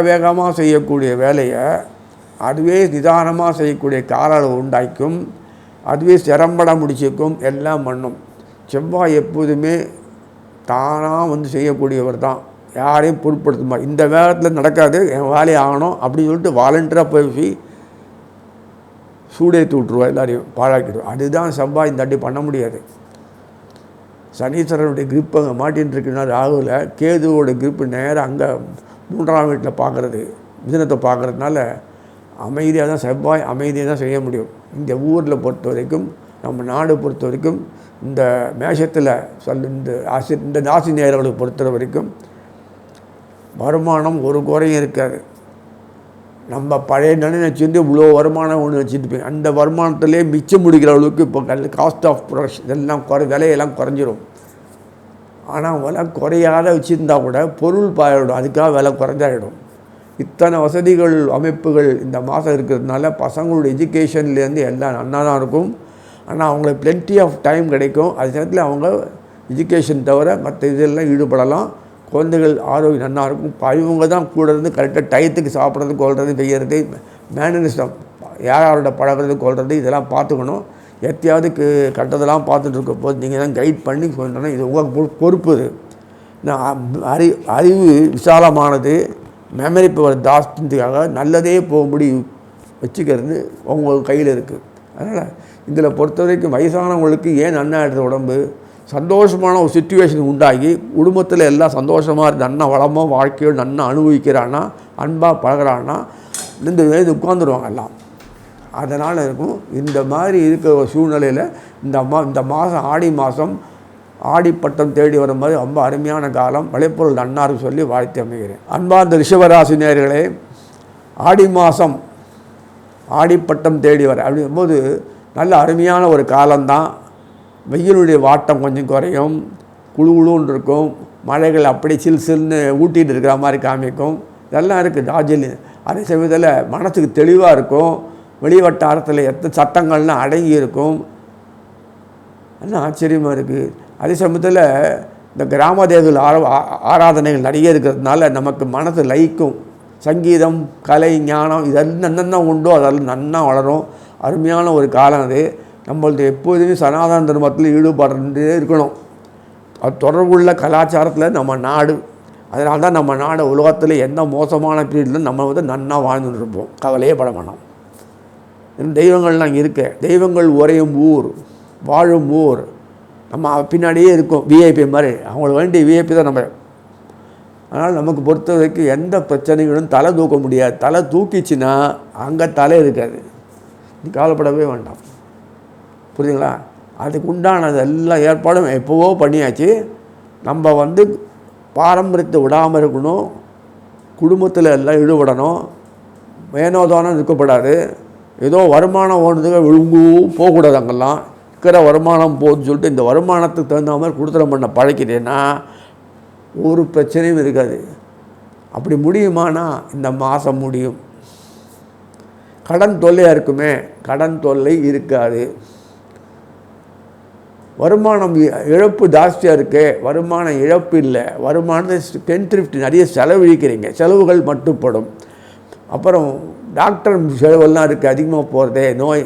வேகமாக செய்யக்கூடிய வேலையை அதுவே நிதானமாக செய்யக்கூடிய கால அளவு உண்டாக்கும், அதுவே சிரம்பட முடிச்சிக்கும், எல்லாம் பண்ணும். செவ்வாய் எப்போதுமே தானாக செய்யக்கூடியவர் தான், யாரையும் பொருட்படுத்துமா. இந்த வேகத்தில் நடக்காது, என் வேலையை ஆகணும் அப்படின்னு சொல்லிட்டு வாலண்டியராக போய் சூடேற்றி விட்ருவா, எல்லாரையும் பாழாக்கிடுவோம். அதுதான் செவ்வாய் இந்த அடி பண்ண முடியாது. சனீஸ்வரனுடைய கிரிப்பு அங்கே மாட்டின்னு இருக்குன்னா ராகுவில், கேதுவோட கிரிப்பு நேராக அங்கே 3ஆம் வீட்டில் பார்க்குறது, மிதுனத்தை பார்க்குறதுனால அமைதியாக தான் செவ்வாய் அமைதியாக தான் செய்ய முடியும். இந்த ஊரில் பொறுத்த வரைக்கும், நம்ம நாடு பொறுத்த வரைக்கும், இந்த மேஷத்தில் இந்த ராசி நேயர்களை பொறுத்த வரைக்கும் வருமானம் ஒரு குறையும் இருக்காது. நம்ம பழைய நினைச்சிருந்து இவ்வளோ வருமானம் ஒன்று வச்சுட்டு அந்த வருமானத்திலே மிச்சம் முடிக்கிற அளவுக்கு இப்போ காஸ்ட் ஆஃப் ப்ரொடக்ஷன் இதெல்லாம் விலையெல்லாம் குறைஞ்சிரும். ஆனால் விலை குறையாத வச்சுருந்தா கூட பொருள் பாயிடும், அதுக்காக விலை குறைஞ்சாயிடும். இத்தனை வசதிகள் அமைப்புகள் இந்த மாதம் இருக்கிறதுனால பசங்களோட எஜுகேஷன்லேருந்து எல்லாம் நன்னா தான் இருக்கும். ஆனால் அவங்களுக்கு பிளென்டி ஆஃப் டைம் கிடைக்கும். அது நேரத்தில் அவங்க எஜுகேஷன் தவிர மற்ற இதெல்லாம் ஈடுபடலாம். குழந்தைகள் ஆரோக்கியம் நல்லா இருக்கும். இவங்க தான் கூட இருந்து கரெக்டாக டயத்துக்கு சாப்பிட்றது, கொள்வது, செய்கிறது, மேனரிசம், யாரோட பழகிறது, கொள்வது, இதெல்லாம் பார்த்துக்கணும். எத்தையாவது கட்டதெல்லாம் பார்த்துட்டு இருக்க போது நீங்கள் தான் கைட் பண்ணி சொல்கிறேன்னா இது உங்கள் பொறுப்பு. அறிவு விசாலமானது, மெமரி பவர் ஜாஸ்திக்காக நல்லதே போகும்படி வச்சுக்கிறது உங்கள் கையில் இருக்குது. அதனால் இதில் பொறுத்த வரைக்கும் வயசானவங்களுக்கு ஏன் நன்னா எடுத்த உடம்பு சந்தோஷமான ஒரு சுச்சுவேஷன் உண்டாகி குடும்பத்தில் எல்லாம் சந்தோஷமாக இருந்து நன்னா வளமாக வாழ்க்கையோடு நன்னா அனுபவிக்கிறான்னா, அன்பாக பழகிறான்னா, இந்த வேது உட்காந்துருவாங்க எல்லாம். அதனால் இருக்கும். இந்த மாதிரி இருக்கிற ஒரு சூழ்நிலையில் இந்த மாதம் ஆடி மாதம் ஆடிப்பட்டம் தேடி வர மாதிரி ரொம்ப அருமையான காலம். விளைப்பொருள் நன்னாருக்கு சொல்லி வாழ்த்து அமைகிறேன். அன்பார்ந்த ரிஷபராசி நேயர்களே, ஆடி மாதம் ஆடிப்பட்டம் தேடி வர அப்படிங்கும்போது நல்ல அருமையான ஒரு காலம்தான். வெயிலுடைய வாட்டம் கொஞ்சம் குறையும், குழு குழுன்னு இருக்கும், மழைகள் அப்படி சில் சில்னு ஊட்டிகிட்டு இருக்கிற மாதிரி காமிக்கும். இதெல்லாம் இருக்குது டார்ஜிலிங். அதே சமயத்தில் மனசுக்கு தெளிவாக இருக்கும், வெளி வட்டாரத்தில் எத்தனை சட்டங்கள்லாம் அடங்கி இருக்கும். எல்லாம் ஆச்சரியமாக இருக்குது. அதே சமயத்தில் இந்த கிராம தேவர்கள் ஆராதனைகள் நிறைய இருக்கிறதுனால நமக்கு மனசு லயிக்கும். சங்கீதம், கலை, ஞானம் இதெல்லாம் என்னென்ன உண்டோ அதெல்லாம் நன்னா வளரும். அருமையான ஒரு காலம் அது. நம்மள்ட்ட எப்போதுமே சனாதன தர்மத்தில் ஈடுபாடு இருக்கணும். அது தொடர்புள்ள கலாச்சாரத்தில் நம்ம நாடு. அதனால தான் நம்ம நாடு உலகத்தில் எந்த மோசமான பீரியடில் நம்ம நன்னா வாழ்ந்துட்டு இருப்போம், கவலையே பட வேண்டாம். தெய்வங்கள்லாம் இருக்க, தெய்வங்கள் உறையும் ஊர், வாழும் ஊர். நம்ம பின்னாடியே இருக்கும், விஐபி மாதிரி. அவங்களுக்கு வேண்டிய விஐபி தான் நம்ம. அதனால் நமக்கு பொறுத்த வரைக்கும் எந்த பிரச்சனைகளும் தலை தூக்க முடியாது. தலை தூக்கிச்சுன்னா அங்கே தலை இருக்காது. நீ கவலைப்படவே வேண்டாம், புரியுதுங்களா? அதுக்கு உண்டானது எல்லாம் ஏற்பாடும் எப்போவோ பண்ணியாச்சு. நம்ம பாரம்பரியத்தை விடாமல் இருக்கணும், குடும்பத்தில் எல்லாம் ஈடுபடணும், மேனோதானம் இருக்கப்படாது. ஏதோ வருமானம் ஓடுறதுக்கு விழுங்கு போகக்கூடாது. அங்கெல்லாம் இருக்கிற வருமானம் போகுதுன்னு சொல்லிட்டு இந்த வருமானத்துக்கு தகுந்த மாதிரி கொடுத்துட பண்ண பழக்கிட்டேன்னா ஒரு பிரச்சனையும் இருக்காது. அப்படி முடியுமானா இந்த மாதம் முடியும். கடன் தொல்லையாக இருக்குமே, கடன் தொல்லை இருக்காது. வருமானம் இழப்பு ஜாஸ்தியாக இருக்கு, வருமான இழப்பு இல்லை. வருமானத்தை ஸ்பென்ட்ரிஃப்ட் நிறைய செலவழிக்கிறீங்க, செலவுகள் மட்டுப்படும். அப்புறம் டாக்டர் செலவெல்லாம் இருக்குது, அதிகமாக போகிறதே நோய்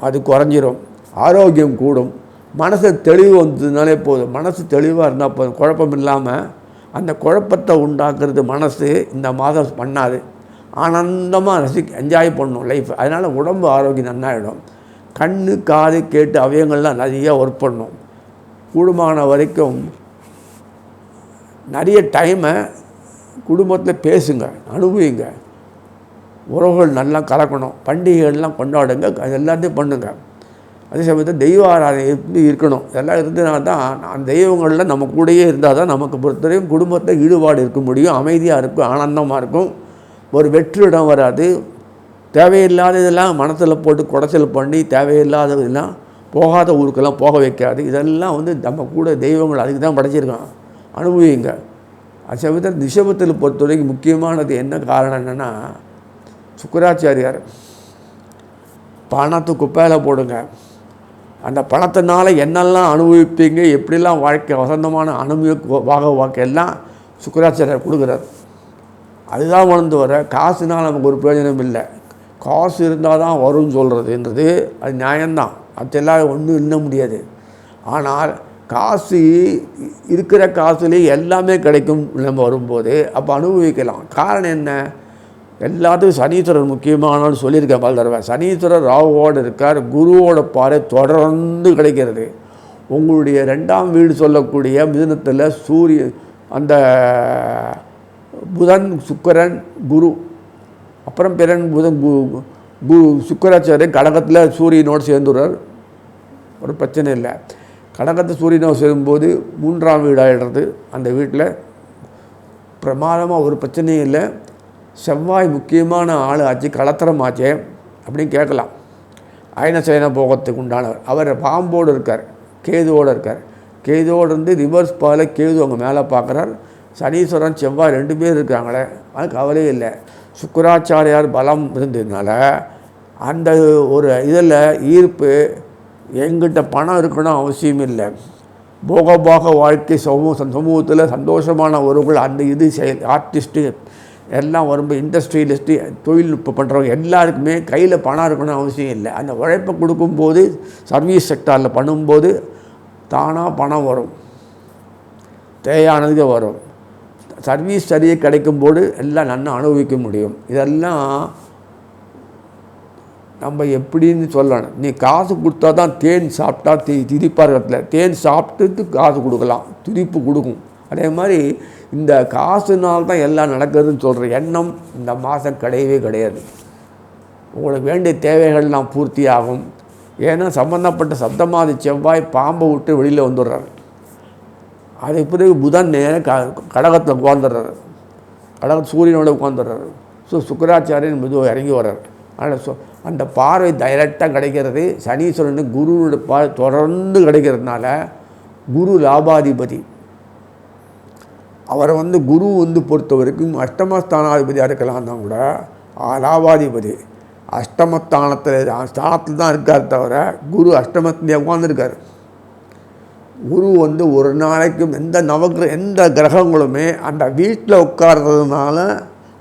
அது குறைஞ்சிரும், ஆரோக்கியம் கூடும். மனசு தெளிவு வந்ததுனாலே போதும். மனசு தெளிவாக இருந்தால் போதும், குழப்பம் இல்லாமல். அந்த குழப்பத்தை உண்டாக்குறது மனசு இந்த மாதம் பண்ணாது. ஆனந்தமாக என்ஜாய் பண்ணணும் லைஃப். அதனால் உடம்பு ஆரோக்கியம் நன்னாயிடும். கண், காது, கேட்டு அவயங்கள்லாம் நிறைய ஒர்க் பண்ணணும். கூடுமான வரைக்கும் நிறைய டைமை குடும்பத்தில் பேசுங்க, அனுபவிங்க. உறவுகள் நல்லா கலக்கணும், பண்டிகைகள்லாம் கொண்டாடுங்க, அது எல்லாத்தையும் பண்ணுங்க. அதே சமயத்தில் தெய்வ ஆராதனை எப்படி இருக்கணும், இதெல்லாம் இருந்ததுனால தான் அந்த தெய்வங்களில் நம்ம கூடயே இருந்தால் தான் நமக்கு பொறுத்தவரையும் குடும்பத்தில் ஈடுபாடு இருக்க முடியும், அமைதியாக இருக்கும், ஆனந்தமாக இருக்கும், ஒரு வெற்றிடம் வராது. தேவையில்லாத இதெல்லாம் மனசில் போட்டு குடைச்சல் பண்ணி தேவையில்லாததெல்லாம் போகாத ஊருக்கெல்லாம் போக வைக்காது. இதெல்லாம் நம்ம கூட தெய்வங்கள் அதுக்கு தான் படைச்சிருக்கான், அனுபவிங்க. அது சமயத்தில் ரிஷபத்தில் பொறுத்தவரைக்கும் முக்கியமானது என்ன காரணம் என்னென்னா, சுக்கராச்சாரியார் பணத்தை குப்பையில் போடுங்க, அந்த பணத்தினால என்னெல்லாம் அனுபவிப்பீங்க, எப்படிலாம் வாழ்க்கை வசந்தமான வாழ்க்கையெல்லாம் சுக்கராச்சாரியார் கொடுக்குறார். அதுதான் வளர்ந்து வர. காசுனால் நமக்கு ஒரு பிரயோஜனம் இல்லை. காசு இருந்தால் தான் வரும்னு சொல்கிறதுன்றது அது நியாயம்தான், அதெல்லாம் ஒன்றும் இன்ன முடியாது. ஆனால் காசு இருக்கிற காசுலேயே எல்லாமே கிடைக்கும் நம்ம வரும்போது அப்போ அனுபவிக்கலாம். காரணம் என்ன? எல்லாத்துக்கும் சனீஸ்வரர் முக்கியமானு சொல்லியிருக்கேன் பல தடவை. சனீஸ்வரர் ராகுவோடு இருக்கார், குருவோட பாறை தொடர்ந்து கிடைக்கிறது. உங்களுடைய 2ஆம் வீடு சொல்லக்கூடிய மிதுனத்தில் சூரியன், அந்த புதன், சுக்கிரன், குரு, அப்புறம் பிறன் புதன் சுக்கராச்சாரியன் கடகத்தில் சூரியனோடு சேர்ந்துடுறார். ஒரு பிரச்சனை இல்லை. கடகத்தை சூரியனோடு சேரும்போது 3ஆம் வீடு ஆகிடுறது. அந்த வீட்டில் பிரமாதமாக ஒரு பிரச்சனையும் இல்லை. செவ்வாய் முக்கியமான ஆள் ஆச்சு, கலத்திரம் ஆச்சே அப்படின்னு கேட்கலாம். அயனசயன போகத்துக்கு உண்டானவர். அவர் பாம்போடு இருக்கார், கேதுவோடு இருக்கார். கேதுவோடு இருந்து ரிவர்ஸ் பால கேது அவங்க மேலே பார்க்குறார். சனீஸ்வரன், செவ்வாய் 2 பேர் இருக்காங்களே, அது கவலையே இல்லை. சுக்கராச்சாரியார் பலம் இருந்ததுனால அந்த ஒரு இதில் ஈர்ப்பு. எங்கிட்ட பணம் இருக்கணும் அவசியம் இல்லை. போக வாழ்க்கை சமூகத்தில் சந்தோஷமான உறவுகள், அந்த இது ஆர்டிஸ்ட்டு எல்லாம் வரும்போது, இண்டஸ்ட்ரியலிஸ்ட்டு, தொழில்நுட்பம் பண்ணுறவங்க எல்லாருக்குமே கையில் பணம் இருக்கணும் அவசியம் இல்லை. அந்த உழைப்பை கொடுக்கும்போது, சர்வீஸ் செக்டாரில் பண்ணும்போது தானாக பணம் வரும், தேவையானதுக்கு வரும். சர்வீஸ் சரியாக கிடைக்கும்போது எல்லாம் நல்லா அனுபவிக்க முடியும். இதெல்லாம் நம்ம எப்படின்னு சொல்லணும். நீ காசு கொடுத்தா தான் தேன் சாப்பிட்டா திதிப்பார் இடத்துல தேன் சாப்பிட்டுட்டு காசு கொடுக்கலாம், துதிப்பு கொடுக்கும். அதே மாதிரி இந்த காசுனால் தான் எல்லாம் நடக்குதுன்னு சொல்கிற எண்ணம் இந்த மாதம் கிடையவே கிடையாது. உங்களுக்கு வேண்டிய தேவைகள்லாம் பூர்த்தி ஆகும். ஏன்னா சம்பந்தப்பட்ட சப்தமாதி செவ்வாய் பாம்பை விட்டு வெளியில் வந்துடுறாரு. அதுக்கு பிறகு புதன் நேரம் கடகத்தில் உட்காந்துடுறாரு, கடகத்து சூரியனோட உட்காந்துடுறாரு. ஸோ சுக்கராச்சாரியன் மெதுவாக இறங்கி வர்றார். அதனால் அந்த பார்வை டைரெக்டாக கிடைக்கிறது. சனீஸ்வரனுக்கு குருவோட தொடர்ந்து கிடைக்கிறதுனால குரு லாபாதிபதி. அவரை குரு பொறுத்த வரைக்கும் அஷ்டமஸ்தானாதிபதியாக இருக்கலாம் தான் கூட லாபாதிபதி ஸ்தானத்தில் தான் இருக்கார் தவிர குரு அஷ்டமத்திலே உட்காந்துருக்கார். குரு ஒரு நாளைக்கும் எந்த கிரகங்களுமே அந்த வீட்டில் உட்கார்றதுனால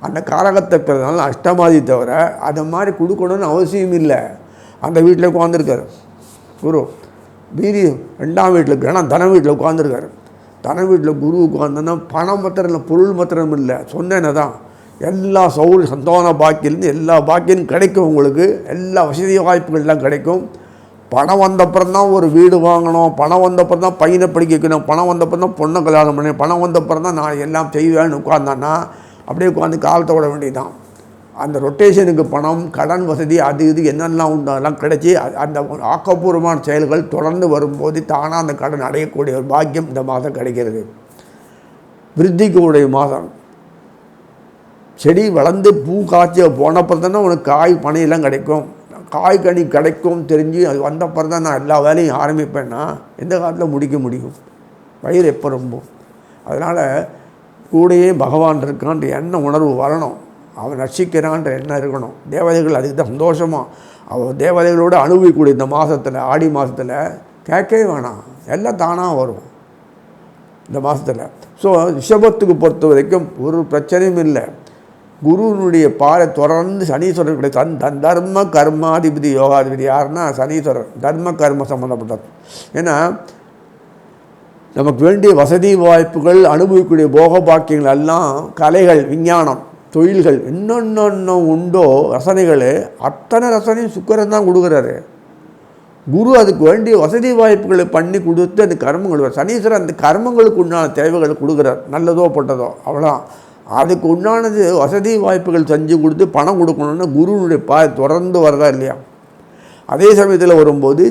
அந்த காரகத்தை பெறதுனால அஷ்டமாதி தவிர அதை மாதிரி கொடுக்கணும்னு அவசியம் இல்லை. அந்த வீட்டில் உட்காந்துருக்கார் குரு. மீதி 2ஆம் வீட்டில் கிரகணம் தன வீட்டில் உட்காந்துருக்காரு. தன வீட்டில் குரு உட்காந்தோன்னா பணம் மாத்திரம் இல்லை, பொருள் மாத்திரம் இல்லை, சொன்னேன்னு தான் எல்லா சந்தான பாக்கியிலேருந்து எல்லா பாக்கியும் கிடைக்கும். உங்களுக்கு எல்லா வசதி வாய்ப்புகள்லாம் கிடைக்கும். பணம் வந்தப்புறம் தான் ஒரு வீடு வாங்கணும், பணம் வந்தப்புறம் தான் பையனை படிக்க வைக்கணும், பணம் வந்தப்புறம் தான் பொண்ணை கல்யாணம் பண்ணணும், பணம் வந்தப்புறம் தான் நான் எல்லாம் செய்வேன்னு உட்காந்தான்னா அப்படியே உட்காந்து காலத்தை விட வேண்டியதுதான். அந்த ரொட்டேஷனுக்கு பணம், கடன் வசதி, அது இது என்னெல்லாம் உண்டு அதெல்லாம் கிடைச்சி அந்த ஆக்கப்பூர்வமான செயல்கள் தொடர்ந்து வரும்போது தானாக அந்த கடன் அடையக்கூடிய ஒரு பாக்கியம் இந்த மாதம் கிடைக்கிறது. விருத்திக்கு உடைய மாதம். செடி வளர்ந்து பூ காய்ச்சி போனப்பறம் தானே உனக்கு காய் பனையெல்லாம் கிடைக்கும், காய் கனி கிடைக்கும் தெரிஞ்சு அது வந்தப்பறம் தான் நான் எல்லா வேலையும் ஆரம்பிப்பேன்னா எந்த காலத்தில் முடிக்க முடியும்? வயிறு எப்போ ரொம்ப. அதனால் கூடையே பகவான் இருக்கான்ற எண்ண உணர்வு வரணும், அவன் ரட்சிக்கிறான்ற எண்ணம் இருக்கணும். தேவதைகள் அதுக்கு தான் சந்தோஷமாக அவன் தேவதைகளோடு அனுபவிக்கக்கூடிய இந்த மாதத்தில், ஆடி மாதத்தில் கேட்கவே வேணாம், எல்லாம் தானாக வரும் இந்த மாதத்தில். ஸோ ரிஷபத்துக்கு பொறுத்த வரைக்கும் ஒரு பிரச்சனையும் இல்லை. குருவினுடைய பாறை தொடர்ந்து சனீஸ்வரர் கிடையாது. தர்ம கர்மாதிபதி யோகாதிபதி யாருன்னா சனீஸ்வரர், தர்ம கர்ம சம்மந்தப்பட்டது. ஏன்னா நமக்கு வேண்டிய வசதி வாய்ப்புகள், அனுபவிக்கக்கூடிய போக பாக்கியங்கள் எல்லாம் கலைகள், விஞ்ஞானம், தொழில்கள் என்னென்ன உண்டோ ரசனைகள் அத்தனை ரசனையும் சுக்கிரன் தான் கொடுக்குறாரு. குரு அதுக்கு வேண்டிய வசதி வாய்ப்புகளை பண்ணி கொடுத்து அந்த கர்மங்கள், சனீஸ்வரன் அந்த கர்மங்களுக்கு உண்டான தேவைகளை கொடுக்குறார், நல்லதோ பட்டதோ அவ்வளோதான். அதுக்கு உண்டானது வசதி வாய்ப்புகள் செஞ்சு கொடுத்து பணம் கொடுக்கணுன்னா குருனுடைய தொடர்ந்து வரதா இல்லையா? அதே சமயத்தில் வரும்போது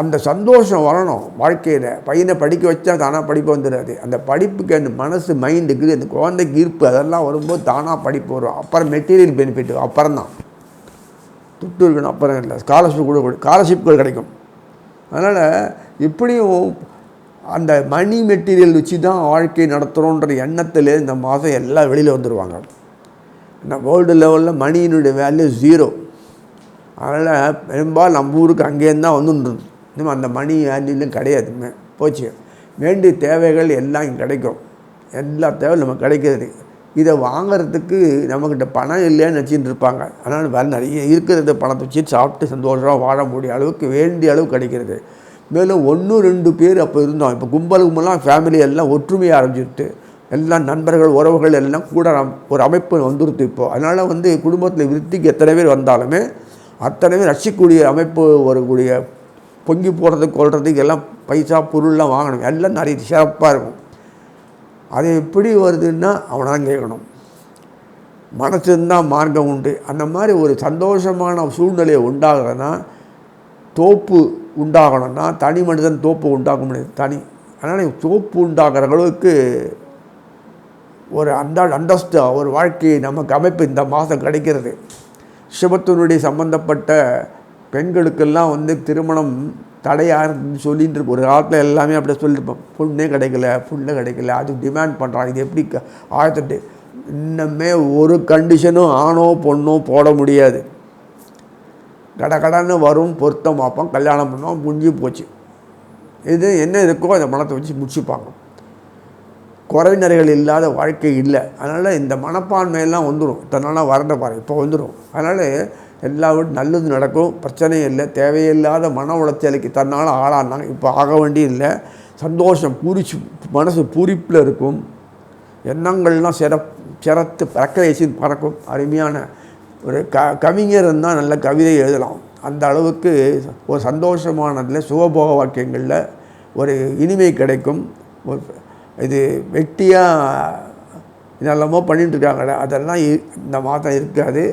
அந்த சந்தோஷம் வரணும் வாழ்க்கையில். பையனை படிக்க வச்சா தானாக படிப்பு வந்துடாது. அந்த படிப்புக்கு அந்த மனசு, மைண்டுக்கு, அந்த குழந்தைக்கு ஈர்ப்பு அதெல்லாம் வரும்போது தானாக படிப்பு வரும். அப்புறம் மெட்டீரியல் பெனிஃபிட் அப்புறம் தான் துட்டு இருக்கணும், அப்புறம் இல்லை ஸ்காலர்ஷிப்கள் கிடைக்கும். அதனால் இப்படியும் அந்த மணி மெட்டீரியல் வச்சு தான் வாழ்க்கை நடத்துகிறோன்ற எண்ணத்தில் இந்த மாதம் எல்லாம் வெளியில் வந்துடுவாங்க. இந்த வேர்ல்டு லெவலில் மணியினுடைய வேல்யூ 0. அதனால் பெரும்பாலும் நம்ம ஊருக்கு அங்கேருந்து தான் வந்துருந்தது. இன்னும் அந்த மணி வேல்யூலையும் கிடையாதுமே, போச்சு. வேண்டிய தேவைகள் எல்லாம் இங்கே கிடைக்கும், எல்லா தேவையும் நமக்கு கிடைக்கிறது. இதை வாங்கிறதுக்கு நம்மக்கிட்ட பணம் இல்லைன்னு நினச்சிட்டு இருப்பாங்க. அதனால் நிறைய இருக்கிறத பணத்தை வச்சு சாப்பிட்டு சந்தோஷமாக வாழ முடிய அளவுக்கு வேண்டிய அளவு கிடைக்கிறது. மேலும் 1-2 பேர் அப்போ இருந்தோம். இப்போ கும்பலுக்குமெல்லாம் ஃபேமிலி எல்லாம் ஒற்றுமையாக ஆரம்பிச்சுட்டு எல்லாம் நண்பர்கள் உறவுகள் எல்லாம் கூட ஒரு அமைப்பு வந்துடுது இப்போது. அதனால் குடும்பத்தில் விருத்திக்கு எத்தனை பேர் வந்தாலுமே அத்தனை பேர் ரசிக்கக்கூடிய அமைப்பு வரக்கூடிய, பொங்கி போடுறதுக்கு கொள்றதுக்கு எல்லாம் பைசா பொருள்லாம் வாங்கணும், எல்லாம் நிறைய சிறப்பாக இருக்கும். அது எப்படி வருதுன்னா அவனை தான் கேட்கணும். மனசு இருந்தால் மார்க்கம் உண்டு. அந்த மாதிரி ஒரு சந்தோஷமான சூழ்நிலையை உண்டாகிறதுனா தோப்பு உண்டாகணும்னா தனி மனிதன் தோப்பு உண்டாக்க முடியாது. அதனால் தோப்பு உண்டாகிற அளவுக்கு ஒரு அந்தஸ்து, ஒரு வாழ்க்கை நமக்கு அமைப்பு இந்த மாதம் கிடைக்கிறது. ரிஷபத்தினுடைய சம்பந்தப்பட்ட பெண்களுக்கெல்லாம் திருமணம் தடையாக சொல்லிட்டு இருக்கு. ஒரு காலத்தில் எல்லாமே அப்படியே சொல்லியிருப்போம், பொண்ணே கிடைக்கல, அது டிமாண்ட் பண்ணுறாங்க. இது எப்படி 1008 இன்னுமே ஒரு கண்டிஷனும் ஆணோ பொண்ணோ போட முடியாது. கடன்னு வரும், பொருத்தம் பார்ப்போம், கல்யாணம் பண்ணோம், முடிஞ்சு போச்சு. இது என்ன இருக்கோ அந்த மனத்தை வச்சு முடிச்சுப்பாங்க. குறைநிறைகள் இல்லாத வாழ்க்கை இல்லை. அதனால் இந்த மனப்பான்மையெல்லாம் வந்துடும். இத்தனை வரண்ட பாரு இப்போ வந்துடும். அதனால் எல்லா வீடும் நல்லது நடக்கும், பிரச்சனையும் இல்லை. தேவையில்லாத மன உளைச்சலுக்கு தன்னால் ஆளானாங்க. இப்போ ஆக வேண்டிய இல்லை. சந்தோஷம் மனசு பூரிப்பில் இருக்கும். எண்ணங்கள்லாம் சிரத்து பறக்க பறக்கும். அருமையான ஒரு கவிஞர் இருந்தால் நல்ல கவிதை எழுதலாம். அந்த அளவுக்கு ஒரு சந்தோஷமானதில் சுகபோக வாக்கியங்களில் ஒரு இனிமை கிடைக்கும். இது வெட்டியாக இதெல்லாமோ பண்ணிட்டுருக்காங்களே, அதெல்லாம் இந்த மாதம் இருக்காது.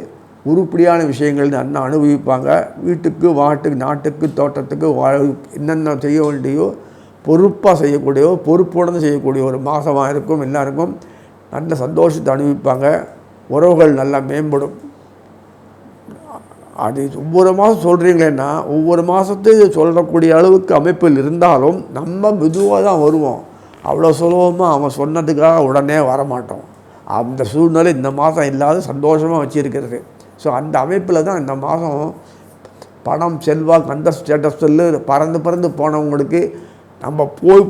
உருப்படியான விஷயங்கள் அண்ணா அனுபவிப்பாங்க. வீட்டுக்கு, நாட்டுக்கு, தோட்டத்துக்கு என்னென்ன செய்ய வேண்டியோ பொறுப்பாக செய்யக்கூடியோ, பொறுப்புடன் செய்யக்கூடிய ஒரு மாதமாக இருக்கும். எல்லாருக்கும் நல்ல சந்தோஷத்தை அனுபவிப்பாங்க. உறவுகள் நல்லா மேம்படும். அது ஒவ்வொரு மாதம் சொல்கிறீங்களேன்னா ஒவ்வொரு மாதத்துக்கு சொல்லக்கூடிய அளவுக்கு அமைப்பில் இருந்தாலும் நம்ம மெதுவாக தான் வருவோம். அவ்வளோ சுலபமாக அவன் சொன்னதுக்காக உடனே வரமாட்டோம். அந்த சூழ்நிலை இந்த மாதம் இல்லாத சந்தோஷமாக வச்சுருக்கிறது. ஸோ அந்த அமைப்பில் தான் இந்த மாதம் பணம் செல்வாக்கு அந்த ஸ்டேட்டஸ் பறந்து பறந்து போனவங்களுக்கு நம்ம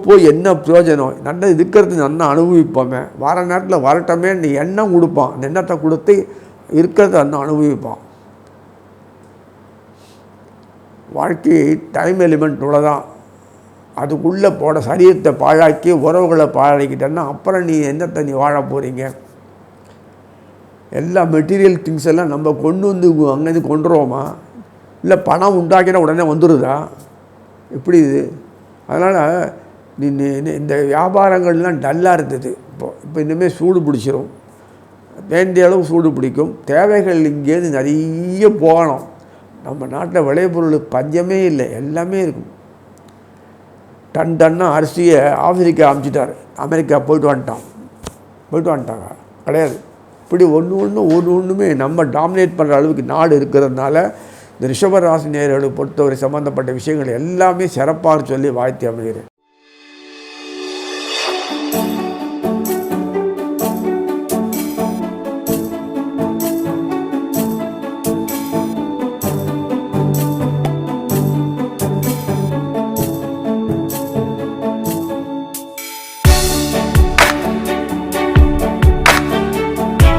போய் என்ன பிரயோஜனம், நல்லா இருக்கிறது நல்லா அனுபவிப்போமே, வர நேரத்தில் வரட்டமே நீ எண்ணம் கொடுப்பான், அந்த எண்ணத்தை கொடுத்து இருக்கிறத நல்லா அனுபவிப்பான். வாழ்க்கை டைம் எலிமெண்ட்டோட தான். அதுக்குள்ளே போட சரீரத்தை பாழாக்கி உறவுகளை பாழாக்கிட்டேன்னா அப்புறம் நீ என்னத்தை நீ வாழ போகிறீங்க? எல்லா மெட்டீரியல் திங்ஸ் எல்லாம் நம்ம கொண்டு வந்து அங்கேருந்து கொண்டுருவோமா, இல்லை பணம் உண்டாக்கினா உடனே வந்துடுதா? எப்படி இது? அதனால் நீ இந்த வியாபாரங்கள்லாம் டல்லாக இருந்தது. இப்போ இனிமேல் சூடு பிடிச்சிரும், வேண்டிய அளவு சூடு பிடிக்கும். தேவைகள் இங்கேருந்து நிறைய போகணும். நம்ம நாட்டில் விளைபொருள் பஞ்சமே இல்லை, எல்லாமே இருக்கும். டன்னாக அரிசியை ஆப்பிரிக்கா அனுப்பிச்சிட்டார், அமெரிக்கா போயிட்டு வந்துட்டாங்க. கிடையாது. இப்படி ஒன்றுமே நம்ம டாமினேட் பண்ணுற அளவுக்கு நாடு இருக்கிறதுனால இந்த ரிஷபராசி நேயர்களை பொறுத்தவரை சம்மந்தப்பட்ட விஷயங்கள் எல்லாமே சிறப்பாக சொல்லி வாழ்த்தி அமைகிறேன்.